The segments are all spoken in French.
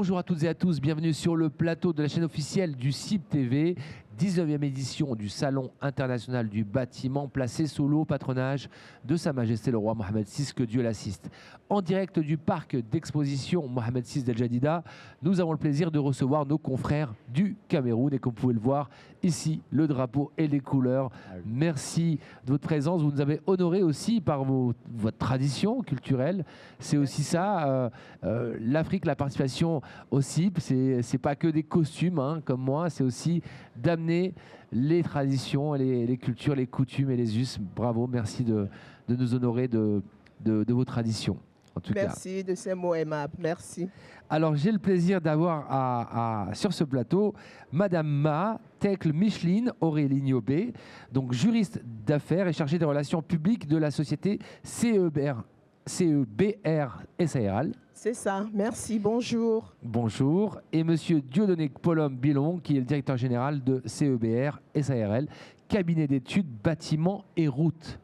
Bonjour à toutes et à tous, bienvenue sur le plateau de la chaîne officielle du CIB TV, 19e édition du Salon international du bâtiment placé sous le haut patronage de Sa Majesté le roi Mohamed VI, que Dieu l'assiste. En direct du parc d'exposition Mohamed VI d'El Jadida, nous avons le plaisir de recevoir nos confrères du Cameroun et comme vous pouvez le voir ici, le drapeau et les couleurs. Merci de votre présence, vous nous avez honorés aussi par votre tradition culturelle. C'est aussi ça, l'Afrique, la participation au CIB, c'est pas que des costumes hein, comme moi, c'est aussi d'amener les traditions, les cultures, les coutumes et les us. Bravo, merci de nous honorer de vos traditions. En tout merci cas. De ces mots aimables, merci. Alors j'ai le plaisir d'avoir sur ce plateau Madame Ma Tekle Micheline Aurélie Niobé, donc juriste d'affaires et chargée des relations publiques de la société CEBR SARL. C'est ça, merci, bonjour. Bonjour. Et Monsieur Dieudonné Polom Bilong, qui est le directeur général de CEBR SARL, cabinet d'études, bâtiments et routes.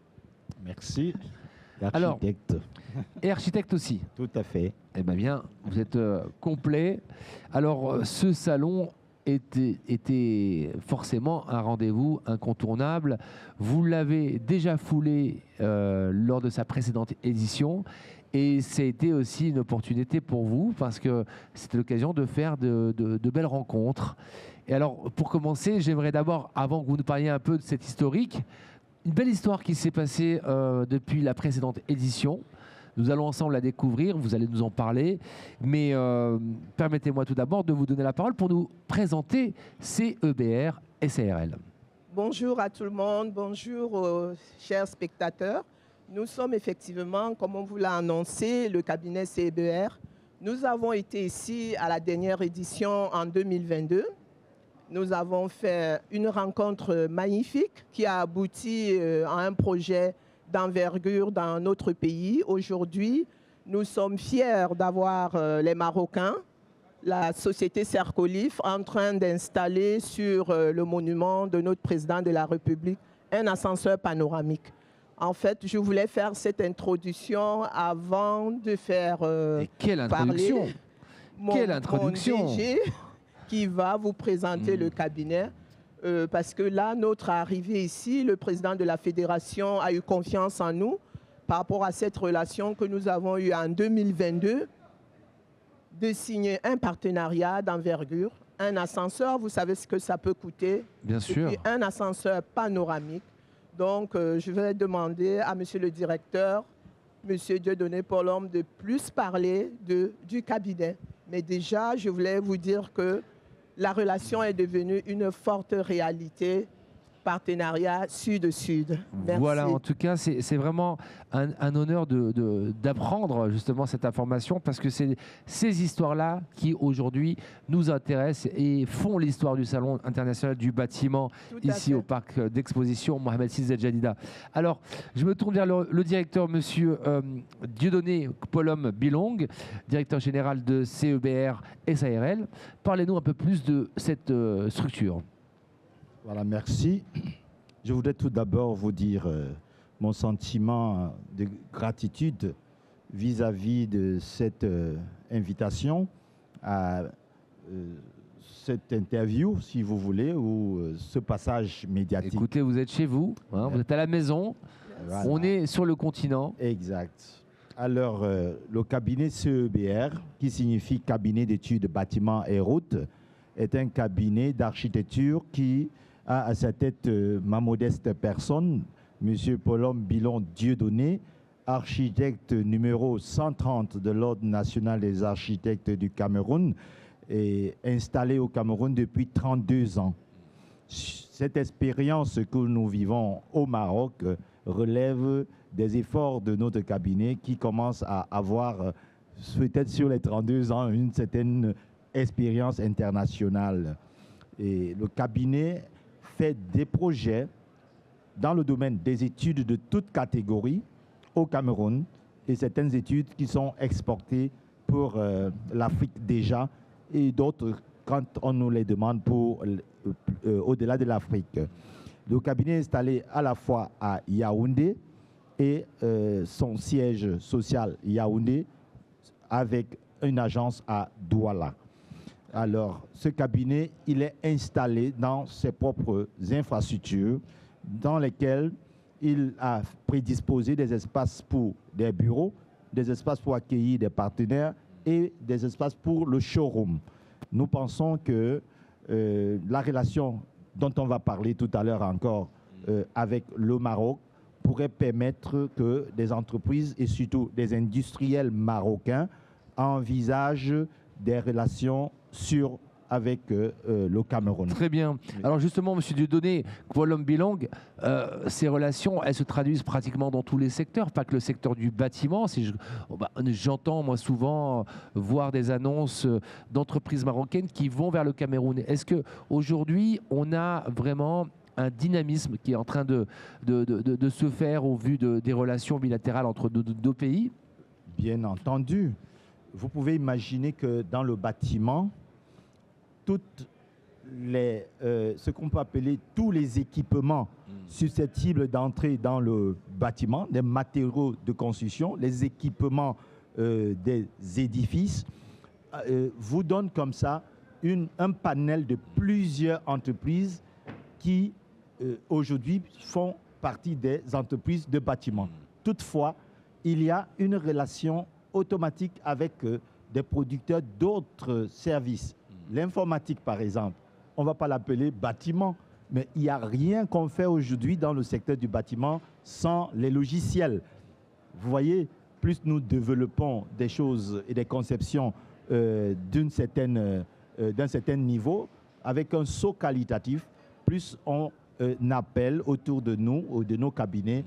Merci. Architecte. Et architecte aussi. Tout à fait. Eh bien, vous êtes complet. Alors, ce salon était forcément un rendez-vous incontournable. Vous l'avez déjà foulé lors de sa précédente édition. Et c'était aussi une opportunité pour vous parce que c'était l'occasion de faire de belles rencontres. Et alors, pour commencer, j'aimerais d'abord, avant que vous nous parliez un peu de cette historique, une belle histoire qui s'est passée depuis la précédente édition. Nous allons ensemble la découvrir, vous allez nous en parler. Mais permettez-moi tout d'abord de vous donner la parole pour nous présenter CEBR SARL. Bonjour à tout le monde, bonjour aux chers spectateurs. Nous sommes effectivement, comme on vous l'a annoncé, le cabinet CEBR. Nous avons été ici à la dernière édition en 2022. Nous avons fait une rencontre magnifique qui a abouti à un projet d'envergure dans notre pays. Aujourd'hui, nous sommes fiers d'avoir les Marocains, la société Cercolif, en train d'installer sur le monument de notre président de la République un ascenseur panoramique. En fait, je voulais faire cette introduction avant de faire quelle introduction mon DG qui va vous présenter le cabinet. Parce que là, notre arrivée ici, le président de la fédération a eu confiance en nous par rapport à cette relation que nous avons eue en 2022 de signer un partenariat d'envergure, un ascenseur, vous savez ce que ça peut coûter. Bien sûr. Et puis un ascenseur panoramique. Donc, je vais demander à monsieur le directeur, monsieur Dieudonné Polom, de plus parler du cabinet. Mais déjà, je voulais vous dire que la relation est devenue une forte réalité, partenariat sud-sud. Merci. Voilà, en tout cas, c'est vraiment un honneur d'apprendre justement cette information parce que c'est ces histoires-là qui aujourd'hui nous intéressent et font l'histoire du Salon international du bâtiment ici au parc d'exposition Mohamed VI d'El Jadida. Alors, je me tourne vers le directeur, monsieur Dieudonné Polom Bilong, directeur général de CEBR SARL. Parlez-nous un peu plus de cette structure. Voilà, merci. Je voudrais tout d'abord vous dire mon sentiment de gratitude vis-à-vis de cette invitation à cette interview, si vous voulez, ou ce passage médiatique. Écoutez, vous êtes chez vous, hein, vous êtes à la maison, voilà. On est sur le continent. Exact. Alors, le cabinet CEBR, qui signifie Cabinet d'études bâtiments et routes, est un cabinet d'architecture qui a à sa tête ma modeste personne, M. Polom Bilong Dieudonné, architecte numéro 130 de l'Ordre national des architectes du Cameroun, et installé au Cameroun depuis 32 ans. Cette expérience que nous vivons au Maroc relève des efforts de notre cabinet qui commence à avoir, peut-être sur les 32 ans, une certaine expérience internationale. Et le cabinet fait des projets dans le domaine des études de toutes catégories au Cameroun et certaines études qui sont exportées pour l'Afrique déjà et d'autres quand on nous les demande pour au-delà de l'Afrique. Le cabinet est installé à la fois à Yaoundé et son siège social Yaoundé avec une agence à Douala. Alors, ce cabinet, il est installé dans ses propres infrastructures dans lesquelles il a prédisposé des espaces pour des bureaux, des espaces pour accueillir des partenaires et des espaces pour le showroom. Nous pensons que la relation dont on va parler tout à l'heure encore avec le Maroc pourrait permettre que des entreprises et surtout des industriels marocains envisagent des relations avec le Cameroun. Très bien. Alors justement, M. Dieudonné, Kualom Bilang, ces relations, elles se traduisent pratiquement dans tous les secteurs, pas que le secteur du bâtiment. J'entends moi souvent voir des annonces d'entreprises marocaines qui vont vers le Cameroun. Est-ce qu'aujourd'hui, on a vraiment un dynamisme qui est en train de se faire au vu des relations bilatérales entre nos deux pays? Bien entendu. Vous pouvez imaginer que dans le bâtiment, ce qu'on peut appeler tous les équipements susceptibles d'entrer dans le bâtiment, les matériaux de construction, les équipements des édifices, vous donnent comme ça un panel de plusieurs entreprises qui aujourd'hui font partie des entreprises de bâtiment. Toutefois, il y a une relation automatique avec des producteurs d'autres services. L'informatique, par exemple, on ne va pas l'appeler bâtiment, mais il n'y a rien qu'on fait aujourd'hui dans le secteur du bâtiment sans les logiciels. Vous voyez, plus nous développons des choses et des conceptions d'un certain niveau, avec un saut qualitatif, plus on appelle autour de nous ou de nos cabinets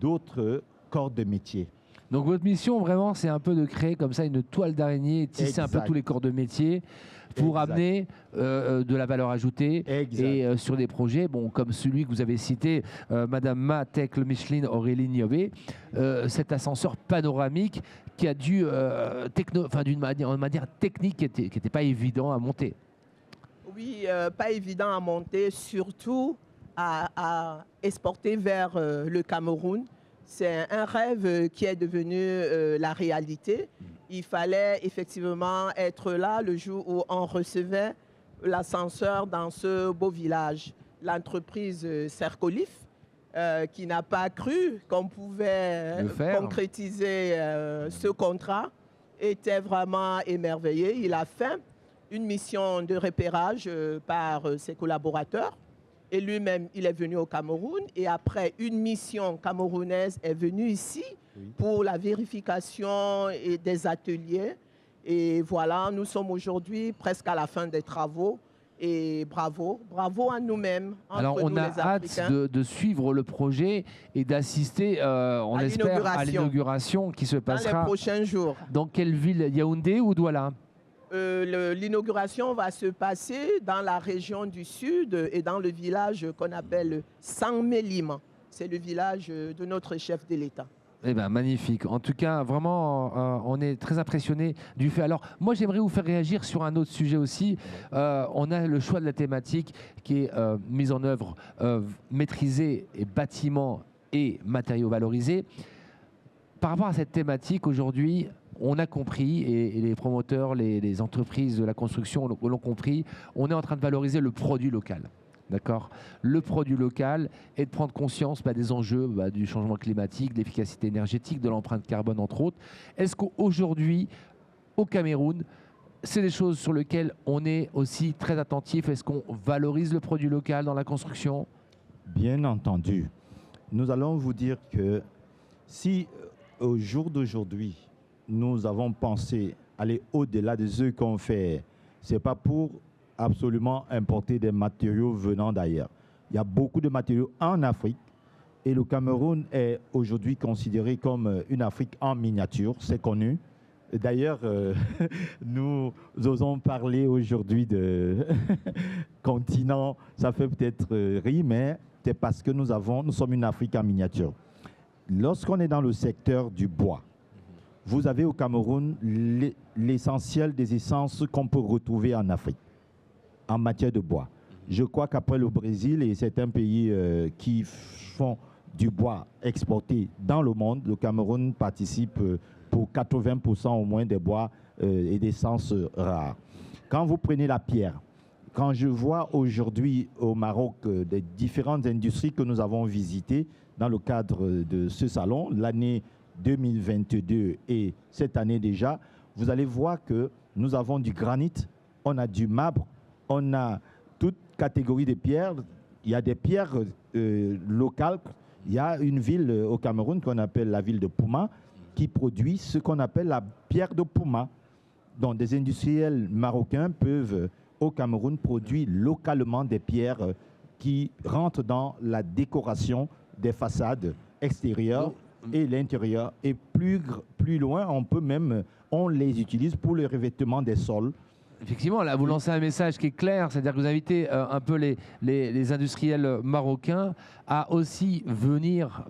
d'autres corps de métier. Donc votre mission, vraiment, c'est un peu de créer comme ça une toile d'araignée, tisser un peu tous les corps de métier pour amener de la valeur ajoutée et sur des projets comme celui que vous avez cité, Madame Ma Tech le Michelin Aurélie Niové, cet ascenseur panoramique qui a dû, d'une manière technique qui n'était pas évident à monter. Oui, pas évident à monter, surtout à exporter vers le Cameroun. C'est un rêve qui est devenu la réalité. Il fallait effectivement être là le jour où on recevait l'ascenseur dans ce beau village. L'entreprise Cercolif, qui n'a pas cru qu'on pouvait concrétiser ce contrat, était vraiment émerveillé. Il a fait une mission de repérage par ses collaborateurs. Et lui-même, il est venu au Cameroun. Et après, une mission camerounaise est venue ici pour la vérification et des ateliers. Et voilà, nous sommes aujourd'hui presque à la fin des travaux. Et bravo à nous-mêmes. Alors, on a hâte de suivre le projet et d'assister, on espère, à l'inauguration qui se passera dans les prochains jours. Dans quelle ville? Yaoundé ou Douala? L'inauguration va se passer dans la région du Sud et dans le village qu'on appelle Sangmelima. C'est le village de notre chef de l'État. Eh bien, magnifique. En tout cas, vraiment, on est très impressionnés du fait. Alors, moi, j'aimerais vous faire réagir sur un autre sujet aussi. On a le choix de la thématique qui est mise en œuvre, maîtrisée, et bâtiments et matériaux valorisés. Par rapport à cette thématique, aujourd'hui, on a compris, et les promoteurs, les entreprises de la construction l'ont compris, on est en train de valoriser le produit local. D'accord, le produit local et de prendre conscience des enjeux du changement climatique, de l'efficacité énergétique, de l'empreinte carbone, entre autres. Est-ce qu'aujourd'hui, au Cameroun, c'est des choses sur lesquelles on est aussi très attentif? Est-ce qu'on valorise le produit local dans la construction? Bien entendu. Nous allons vous dire que si au jour d'aujourd'hui, nous avons pensé aller au-delà de ce qu'on fait, ce n'est pas pour absolument importer des matériaux venant d'ailleurs. Il y a beaucoup de matériaux en Afrique et le Cameroun est aujourd'hui considéré comme une Afrique en miniature, c'est connu. D'ailleurs, nous osons parler aujourd'hui de continent, ça fait peut-être rire, mais c'est parce que nous sommes une Afrique en miniature. Lorsqu'on est dans le secteur du bois, vous avez au Cameroun l'essentiel des essences qu'on peut retrouver en Afrique en matière de bois. Je crois qu'après le Brésil et certains pays qui font du bois exporté dans le monde, le Cameroun participe pour 80% au moins des bois et d'essences rares. quand vous prenez la pierre, quand je vois aujourd'hui au Maroc des différentes industries que nous avons visitées dans le cadre de ce salon, l'année 2022 et cette année déjà, vous allez voir que nous avons du granit, on a du marbre, on a toute catégorie de pierres. Il y a des pierres locales. Il y a une ville au Cameroun qu'on appelle la ville de Pouma qui produit ce qu'on appelle la pierre de Pouma. Donc des industriels marocains peuvent au Cameroun produire localement des pierres qui rentrent dans la décoration des façades extérieures et l'intérieur. Et plus loin, on les utilise pour le revêtement des sols. Effectivement, là, vous lancez un message qui est clair, c'est-à-dire que vous invitez un peu les industriels marocains à aussi venir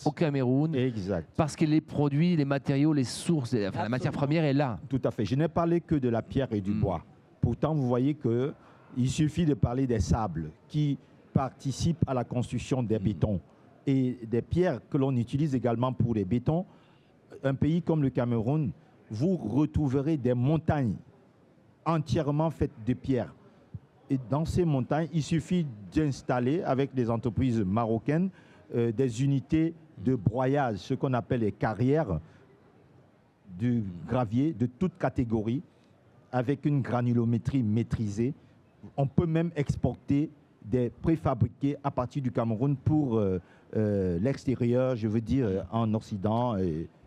au Cameroun. Exact. Parce que les produits, les matériaux, les sources, la matière première est là. Tout à fait. Je n'ai parlé que de la pierre et du bois. Pourtant, vous voyez qu'il suffit de parler des sables qui participent à la construction des bétons et des pierres que l'on utilise également pour les bétons. Un pays comme le Cameroun, vous retrouverez des montagnes entièrement faites de pierres. Et dans ces montagnes, il suffit d'installer avec des entreprises marocaines des unités de broyage, ce qu'on appelle les carrières de gravier de toute catégorie, avec une granulométrie maîtrisée. On peut même exporter des préfabriqués à partir du Cameroun pour l'extérieur, je veux dire en Occident.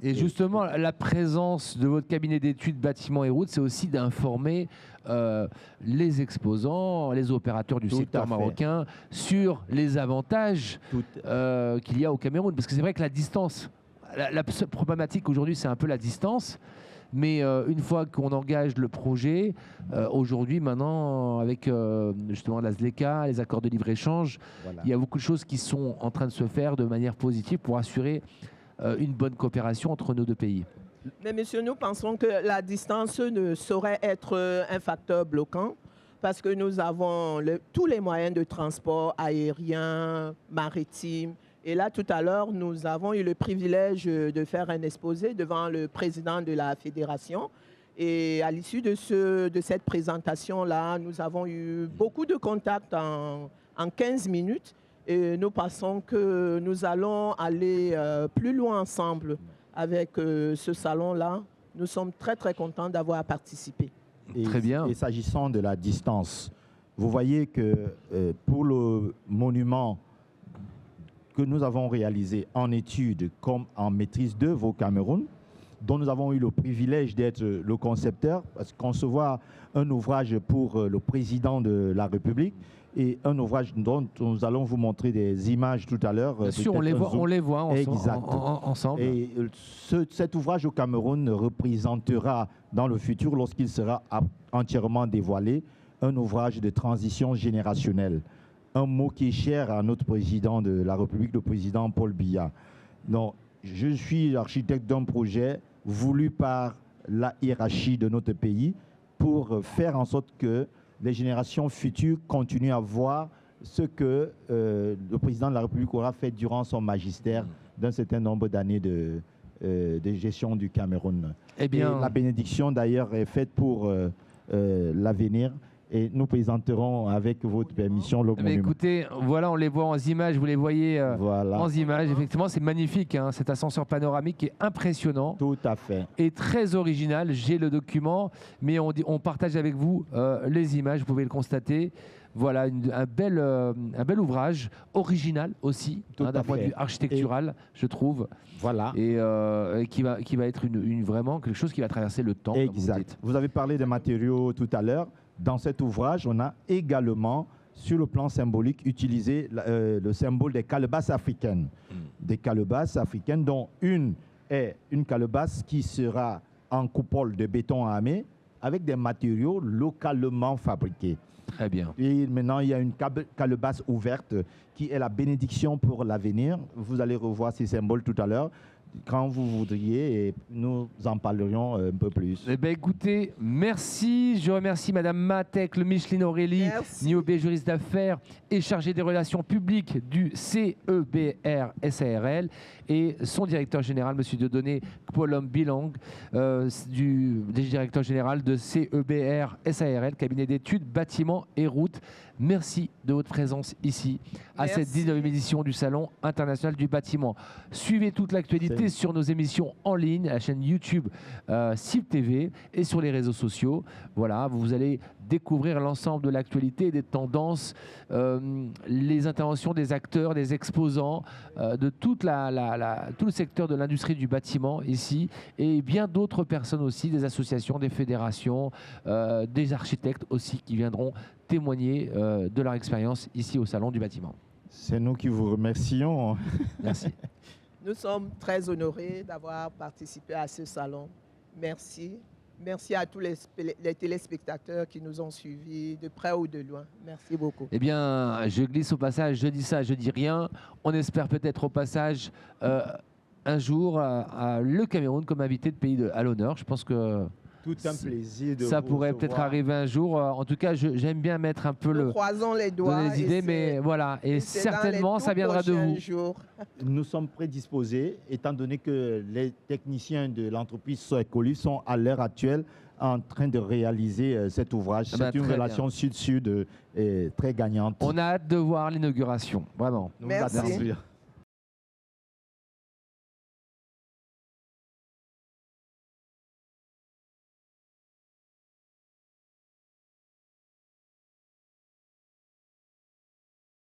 Et justement, la présence de votre cabinet d'études bâtiments et routes, c'est aussi d'informer les exposants, les opérateurs du secteur marocain sur les avantages qu'il y a au Cameroun. Parce que c'est vrai que la distance, la problématique aujourd'hui, c'est un peu la distance. Mais une fois qu'on engage le projet, aujourd'hui, maintenant, avec justement la ZLECA, les accords de libre-échange, il y a beaucoup de choses qui sont en train de se faire de manière positive pour assurer une bonne coopération entre nos deux pays. Mais monsieur, nous pensons que la distance ne saurait être un facteur bloquant parce que nous avons tous les moyens de transport aérien, maritime. Et là, tout à l'heure, nous avons eu le privilège de faire un exposé devant le président de la fédération. Et à l'issue de cette présentation-là, nous avons eu beaucoup de contacts en 15 minutes. Et nous pensons que nous allons aller plus loin ensemble avec ce salon-là. Nous sommes très, très contents d'avoir participé. Très bien. Et s'agissant de la distance, vous voyez que pour le monument que nous avons réalisé en études comme en maîtrise d'œuvre au Cameroun, dont nous avons eu le privilège d'être le concepteur, parce que concevoir un ouvrage pour le président de la République et un ouvrage dont nous allons vous montrer des images tout à l'heure. Bien sûr, on les voit ensemble. Et cet ouvrage au Cameroun représentera dans le futur, lorsqu'il sera entièrement dévoilé, un ouvrage de transition générationnelle. Un mot qui est cher à notre président de la République, le président Paul Biya. Donc, je suis l'architecte d'un projet voulu par la hiérarchie de notre pays pour faire en sorte que les générations futures continuent à voir ce que le président de la République aura fait durant son magistère d'un certain nombre d'années de gestion du Cameroun. Eh bien, et la bénédiction d'ailleurs est faite pour l'avenir. Et nous présenterons avec votre permission le monument. Écoutez, voilà, on les voit en images, vous les voyez en images. Effectivement, c'est magnifique, hein, cet ascenseur panoramique qui est impressionnant. Tout à fait. Et très original. J'ai le document, mais on partage avec vous les images, vous pouvez le constater. Voilà, un bel ouvrage, original aussi, d'un point de vue architectural, je trouve. Voilà. Et qui va être vraiment quelque chose qui va traverser le temps. Exact. Vous avez parlé des matériaux tout à l'heure. Dans cet ouvrage, on a également, sur le plan symbolique, utilisé le symbole des calebasses africaines. Des calebasses africaines, dont une est une calebasse qui sera en coupole de béton armé avec des matériaux localement fabriqués. Très bien. Et maintenant, il y a une calebasse ouverte qui est la bénédiction pour l'avenir. Vous allez revoir ces symboles tout à l'heure. quand vous voudriez et nous en parlerions un peu plus. Eh bien, écoutez, merci. Je remercie Madame Matek, le Micheline Aurélie, Merci. Niobé, juriste d'affaires et chargé des relations publiques du CEBR SARL, et son directeur général, Monsieur Dieudonné Kpolom Bilang, du directeur général de CEBR SARL, cabinet d'études, bâtiments et routes. Merci de votre présence ici à cette Merci. 19e édition du Salon international du bâtiment. Suivez toute l'actualité sur nos émissions en ligne, à la chaîne YouTube CIP TV et sur les réseaux sociaux. Voilà, vous allez découvrir l'ensemble de l'actualité, des tendances, les interventions des acteurs, des exposants, de tout le secteur de l'industrie du bâtiment ici, et bien d'autres personnes aussi, des associations, des fédérations, des architectes aussi qui viendront témoigner de leur expérience ici au Salon du bâtiment. C'est nous qui vous remercions. Merci. Nous sommes très honorés d'avoir participé à ce salon. Merci. Merci à tous les téléspectateurs qui nous ont suivis de près ou de loin. Merci beaucoup. Eh bien, je glisse au passage, je dis ça, je dis rien. On espère peut-être au passage un jour le Cameroun comme invité de pays à l'honneur. Je pense que Tout un plaisir de ça vous pourrait recevoir. peut-être arriver un jour. En tout cas, j'aime bien mettre un peu Nous croisons les doigts. donner des idées, et mais voilà. Et c'est dans les certainement, tout ça viendra de prochains vous. jours. Nous sommes prédisposés, étant donné que les techniciens de l'entreprise Soecoli sont à l'heure actuelle en train de réaliser cet ouvrage. Ah bah, C'est une très relation sud-sud très gagnante. On a hâte de voir l'inauguration, vraiment. Nous Merci. attendons.